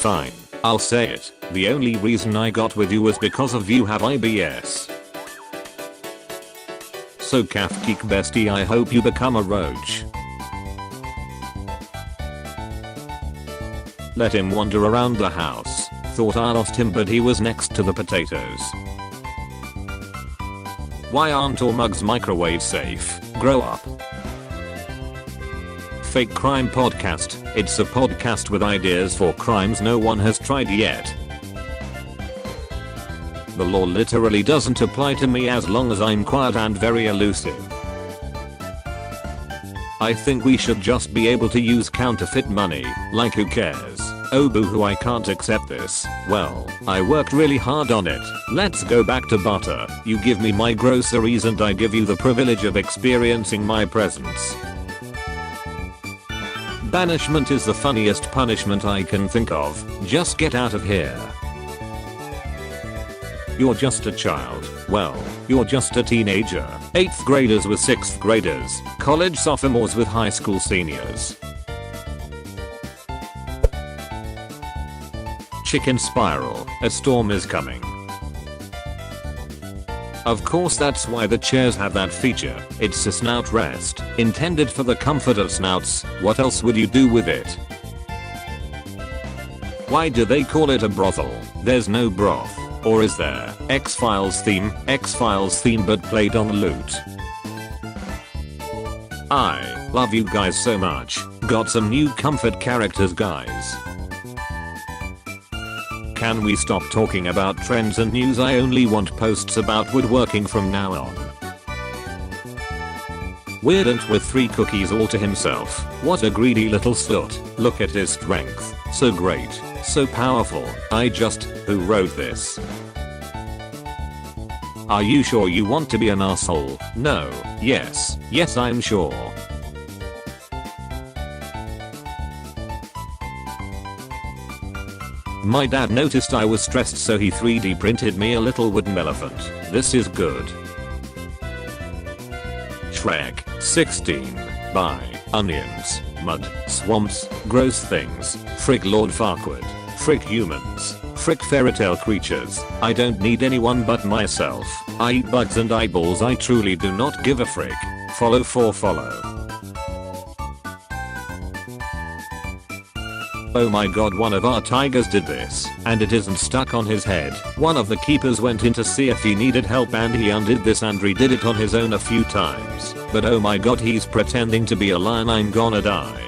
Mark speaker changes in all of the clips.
Speaker 1: Fine, I'll say it. The only reason I got with you was because of you have IBS. So Kafkik bestie, I hope you become a roach. Let him wander around the house. Thought I lost him but he was next to the potatoes. Why aren't all mugs microwave safe? Grow up. Fake crime podcast. It's a podcast with ideas for crimes no one has tried yet. The law literally doesn't apply to me as long as I'm quiet and very elusive. I think we should just be able to use counterfeit money, like who cares? Oh boo-hoo, I can't accept this. Well, I worked really hard on it. Let's go back to butter. You give me my groceries and I give you the privilege of experiencing my presence. Banishment is the funniest punishment I can think of. Just get out of here. You're just a child. Well, you're just a teenager. 8th graders with 6th graders. College sophomores with high school seniors. Chicken spiral. A storm is coming. Of course that's why the chairs have that feature. It's a snout rest, intended for the comfort of snouts. What else would you do with it? Why do they call it a brothel? There's no broth. Or is there? X-Files theme but played on lute. I love you guys so much. Got some new comfort characters, guys. Can we stop talking about trends and news? I only want posts about woodworking from now on. Weirdant with 3 cookies all to himself. What a greedy little slut. Look at his strength. So great. So powerful. Who wrote this? Are you sure you want to be an asshole? No. Yes. Yes, I'm sure. My dad noticed I was stressed so he 3D printed me a little wooden elephant. This is good. Shrek 16. Bye. Onions. Mud. Swamps. Gross things. Frick Lord Farquaad. Frick humans. Frick fairytale creatures. I don't need anyone but myself. I eat bugs and eyeballs. I truly do not give a frick. Follow for follow. Oh my god, one of our tigers did this, and it isn't stuck on his head. One of the keepers went in to see if he needed help and he undid this and redid it on his own a few times. But oh my god, he's pretending to be a lion. I'm gonna die.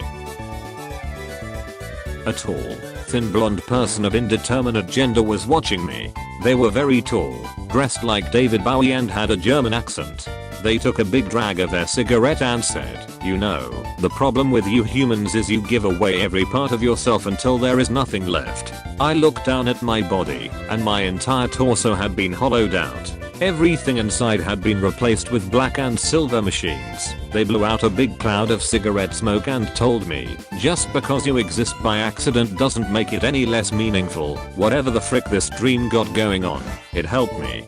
Speaker 1: A tall, thin blonde person of indeterminate gender was watching me. They were very tall, dressed like David Bowie and had a German accent. They took a big drag of their cigarette and said, "You know, the problem with you humans is you give away every part of yourself until there is nothing left." I looked down at my body, and my entire torso had been hollowed out. Everything inside had been replaced with black and silver machines. They blew out a big cloud of cigarette smoke and told me, "Just because you exist by accident doesn't make it any less meaningful. Whatever the frick this dream got going on, it helped me."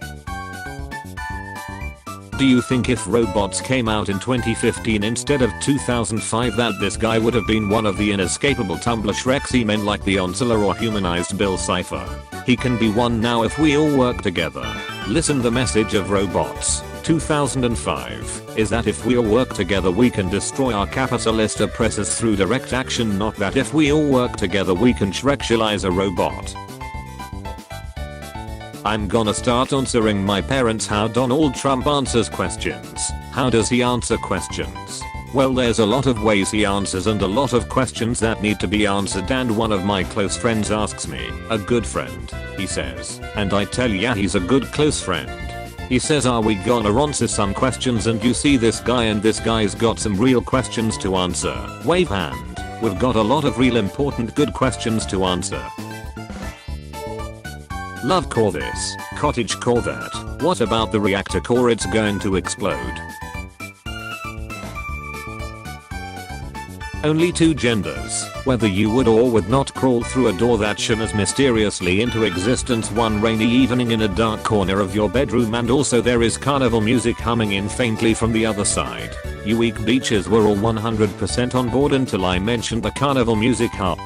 Speaker 1: Do you think if robots came out in 2015 instead of 2005 that this guy would have been one of the inescapable Tumblr Shrexy men like the Onsala or humanized Bill Cipher? He can be one now if we all work together. Listen, the message of robots 2005 is that if we all work together we can destroy our capitalist oppressors through direct action, not that if we all work together we can Shrexualize a robot. I'm gonna start answering my parents how Donald Trump answers questions. How does he answer questions? Well, there's a lot of ways he answers and a lot of questions that need to be answered, and one of my close friends asks me, "A good friend," he says, and I tell ya he's a good close friend. He says, "Are we gonna answer some questions?" And you see this guy, and this guy's got some real questions to answer. Wave hand. We've got a lot of real important good questions to answer. Love core this, cottage core that. What about the reactor core? It's going to explode. Only 2 genders, whether you would or would not crawl through a door that shimmers mysteriously into existence one rainy evening in a dark corner of your bedroom, and also there is carnival music humming in faintly from the other side. You weak beaches were all 100% on board until I mentioned the carnival music hum.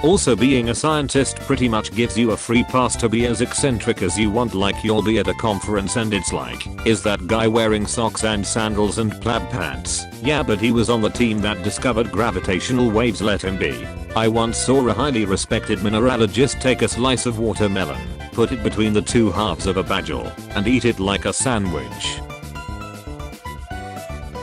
Speaker 1: Also, being a scientist pretty much gives you a free pass to be as eccentric as you want, like you'll be at a conference and it's like, is that guy wearing socks and sandals and plaid pants? Yeah, but he was on the team that discovered gravitational waves, let him be. I once saw a highly respected mineralogist take a slice of watermelon, put it between the two halves of a bagel, and eat it like a sandwich.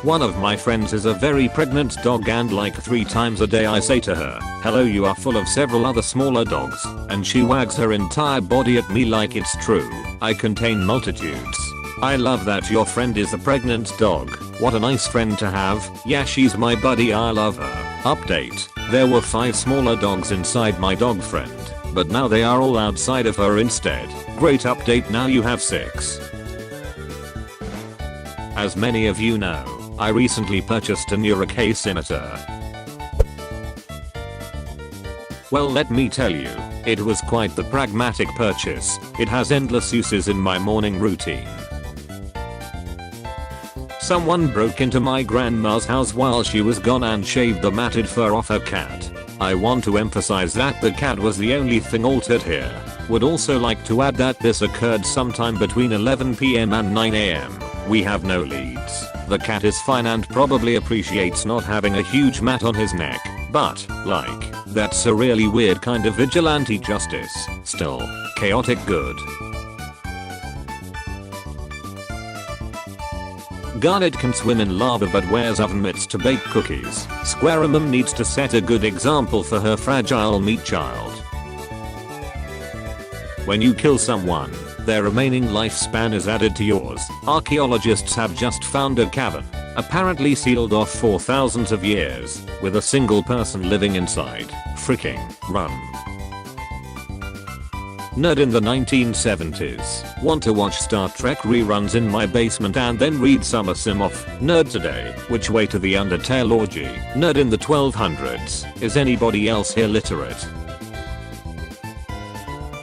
Speaker 1: One of my friends is a very pregnant dog, and like 3 times a day I say to her, "Hello, you are full of several other smaller dogs," and she wags her entire body at me like it's true. I contain multitudes. I love that your friend is a pregnant dog. What a nice friend to have. Yeah, she's my buddy, I love her. Update. There were 5 smaller dogs inside my dog friend, but now they are all outside of her instead. Great update, now you have 6. As many of you know, I recently purchased a neurocasimeter. Well, let me tell you, it was quite the pragmatic purchase. It has endless uses in my morning routine. Someone broke into my grandma's house while she was gone and shaved the matted fur off her cat. I want to emphasize that the cat was the only thing altered here. Would also like to add that this occurred sometime between 11 PM and 9 AM. We have no leads. The cat is fine and probably appreciates not having a huge mat on his neck, but, like, that's a really weird kind of vigilante justice. Still, chaotic good. Garnet can swim in lava but wears oven mitts to bake cookies. Squaramum needs to set a good example for her fragile meat child. When you kill someone, their remaining lifespan is added to yours. Archaeologists have just found a cavern, apparently sealed off for thousands of years, with a single person living inside. Freaking run. Nerd in the 1970s. Want to watch Star Trek reruns in my basement and then read some Asimov. Nerd today. Which way to the Undertale orgy? Nerd in the 1200s. Is anybody else here literate?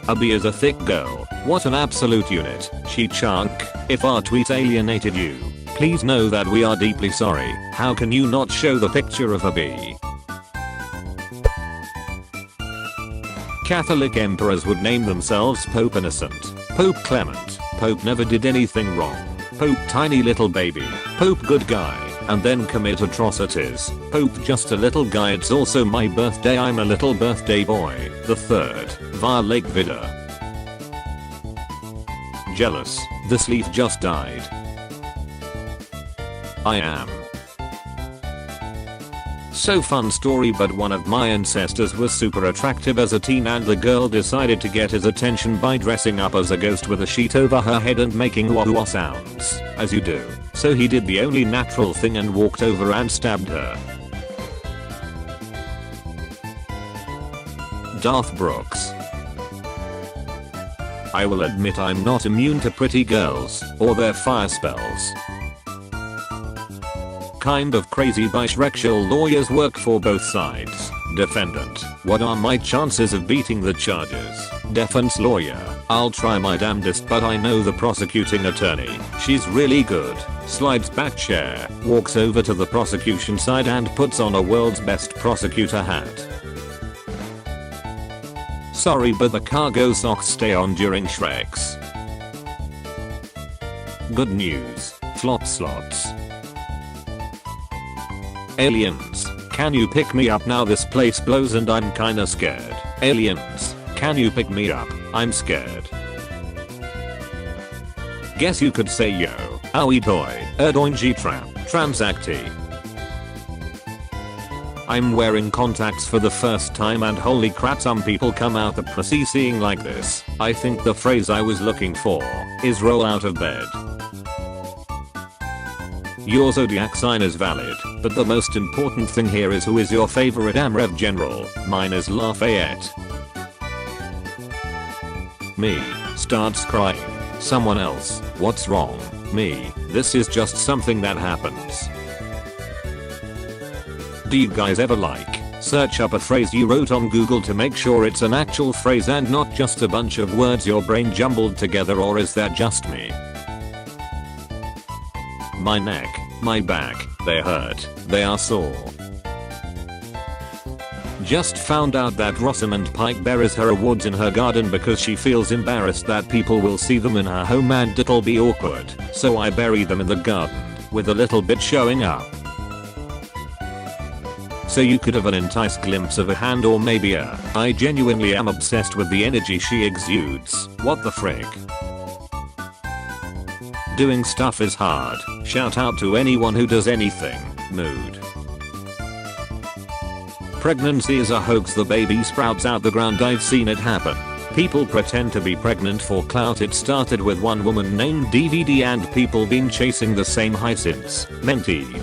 Speaker 1: Abby is a thick girl. What an absolute unit. She chunk. If our tweet alienated you, please know that we are deeply sorry. How can you not show the picture of Abby? Catholic emperors would name themselves Pope Innocent, Pope Clement, Pope never did anything wrong, Pope tiny little baby, Pope good guy, and then commit atrocities, Pope just a little guy. It's also my birthday, I'm a little birthday boy. The 3rd, via Lake Vida. Jealous, this leaf just died. I am. So fun story, but one of my ancestors was super attractive as a teen and the girl decided to get his attention by dressing up as a ghost with a sheet over her head and making wah-wah sounds, as you do. So he did the only natural thing and walked over and stabbed her. Darth Brooks. I will admit I'm not immune to pretty girls, or their fire spells. Kind of crazy bisexual lawyers work for both sides. Defendant. What are my chances of beating the charges? Defense lawyer. I'll try my damnedest, but I know the prosecuting attorney. She's really good. Slides back chair, walks over to the prosecution side and puts on a world's best prosecutor hat. Sorry, but the cargo socks stay on during Shreks. Good news. Flop slots. Aliens, can you pick me up now? This place blows and I'm kinda scared. Aliens, can you pick me up? I'm scared. Guess you could say yo, owie toy, erdoinji trap, transacti. I'm wearing contacts for the first time and holy crap, some people come out the pussy seeing like this. I think the phrase I was looking for is roll out of bed. Your zodiac sign is valid, but the most important thing here is who is your favorite AMREV general. Mine is Lafayette. Me. Starts crying. Someone else. What's wrong? Me. This is just something that happens. Do you guys ever search up a phrase you wrote on Google to make sure it's an actual phrase and not just a bunch of words your brain jumbled together, or is that just me? My neck, my back, they hurt, they are sore. Just found out that Rosamund Pike buries her awards in her garden because she feels embarrassed that people will see them in her home and it'll be awkward. So I bury them in the garden, with a little bit showing up. So you could have an enticed glimpse of a hand or maybe a. I genuinely am obsessed with the energy she exudes. What the frick? Doing stuff is hard. Shout out to anyone who does anything. Mood. Pregnancy is a hoax. The baby sprouts out the ground. I've seen it happen. People pretend to be pregnant for clout. It started with one woman named DVD and people been chasing the same high since. Mentive.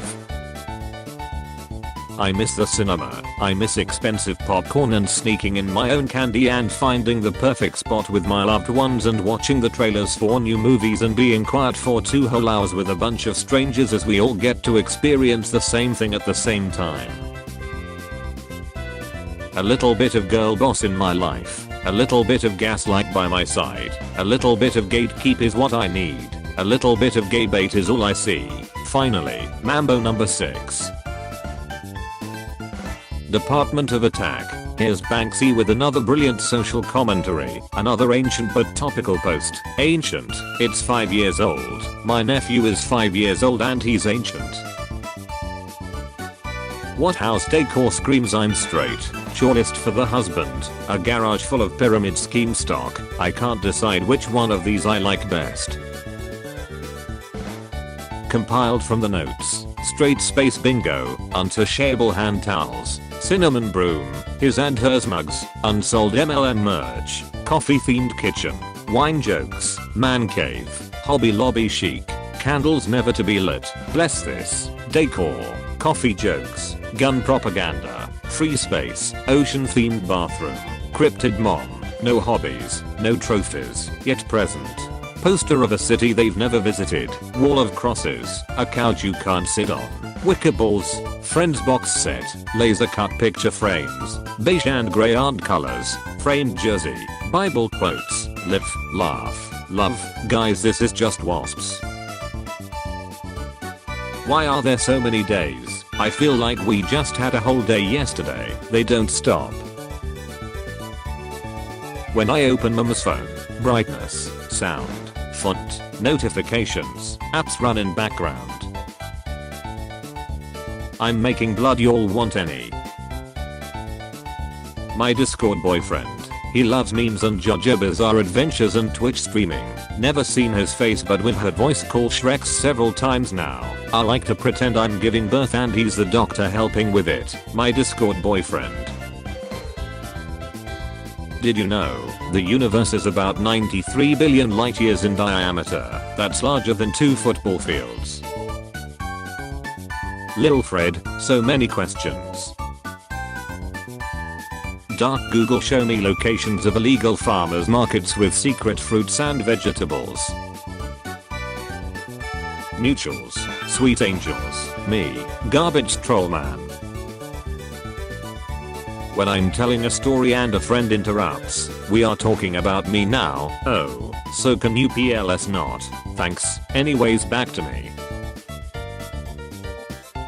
Speaker 1: I miss the cinema. I miss expensive popcorn and sneaking in my own candy and finding the perfect spot with my loved ones and watching the trailers for new movies and being quiet for 2 whole hours with a bunch of strangers as we all get to experience the same thing at the same time. A little bit of girl boss in my life. A little bit of gaslight by my side. A little bit of gatekeep is what I need. A little bit of gay bait is all I see. Finally, Mambo number 6. Department of Attack. Here's Banksy with another brilliant social commentary. Another ancient but topical post. Ancient. It's 5 years old. My nephew is 5 years old and he's ancient. What house decor screams I'm straight? Shortlist for the husband. A garage full of pyramid scheme stock. I can't decide which one of these I like best. Compiled from the notes. Straight space bingo. Untouchable hand towels. Cinnamon broom. His and hers mugs. Unsold MLM merch. Coffee themed kitchen. Wine jokes. Man cave. Hobby lobby chic. Candles never to be lit. Bless this. Decor. Coffee jokes. Gun propaganda. Free space. Ocean themed bathroom. Cryptid mom. No hobbies. No trophies. Yet present. Poster of a city they've never visited. Wall of crosses. A couch you can't sit on. Wicker balls. Friends box set. Laser cut picture frames. Beige and grey art colors. Framed jersey. Bible quotes. Live, laugh, love. Guys, this is just wasps. Why are there so many days? I feel like we just had a whole day yesterday. They don't stop. When I open Mama's phone, brightness, sound, font, notifications, apps run in background. I'm making blood, y'all want any? My Discord boyfriend. He loves memes and JoJo Bizarre Adventures and Twitch streaming. Never seen his face but with her voice call Shrek several times now. I like to pretend I'm giving birth and he's the doctor helping with it. My Discord boyfriend. Did you know, the universe is about 93 billion light years in diameter? That's larger than 2 football fields. Lil Fred, so many questions. Dark Google, show me locations of illegal farmers markets with secret fruits and vegetables. Mutuals, sweet angels, me, garbage troll man. When I'm telling a story and a friend interrupts, we are talking about me now. Oh, so can you PLS not? Thanks. Anyways, back to me.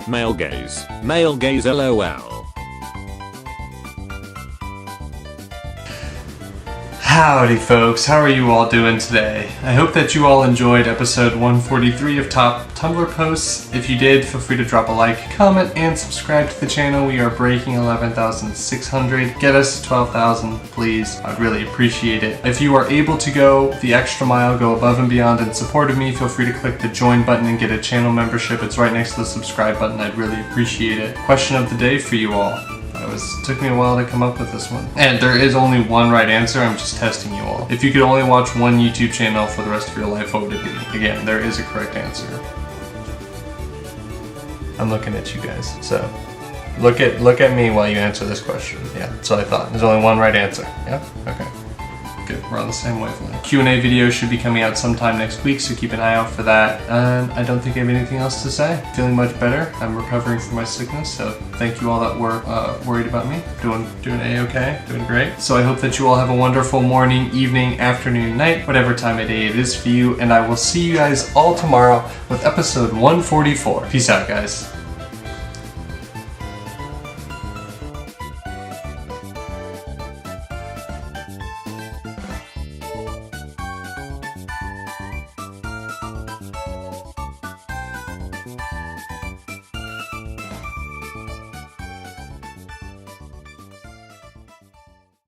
Speaker 1: Male gaze LOL.
Speaker 2: Howdy folks, how are you all doing today? I hope that you all enjoyed episode 143 of Top Tumblr Posts. If you did, feel free to drop a like, comment, and subscribe to the channel. We are breaking 11,600. Get us to 12,000, please. I'd really appreciate it. If you are able to go the extra mile, go above and beyond in support of me, feel free to click the join button and get a channel membership. It's right next to the subscribe button. I'd really appreciate it. Question of the day for you all. Took me a while to come up with this one. And there is only one right answer, I'm just testing you all. If you could only watch one YouTube channel for the rest of your life, what would it be? Again, there is a correct answer. I'm looking at you guys, so look at me while you answer this question. Yeah, that's what I thought. There's only one right answer. Yeah? Okay. Good, we're on the same wavelength. Q&A video should be coming out sometime next week, so keep an eye out for that. And I don't think I have anything else to say. Feeling much better. I'm recovering from my sickness, so thank you all that were worried about me. Doing A-okay, doing great. So I hope that you all have a wonderful morning, evening, afternoon, night, whatever time of day it is for you, and I will see you guys all tomorrow with episode 144. Peace out, guys.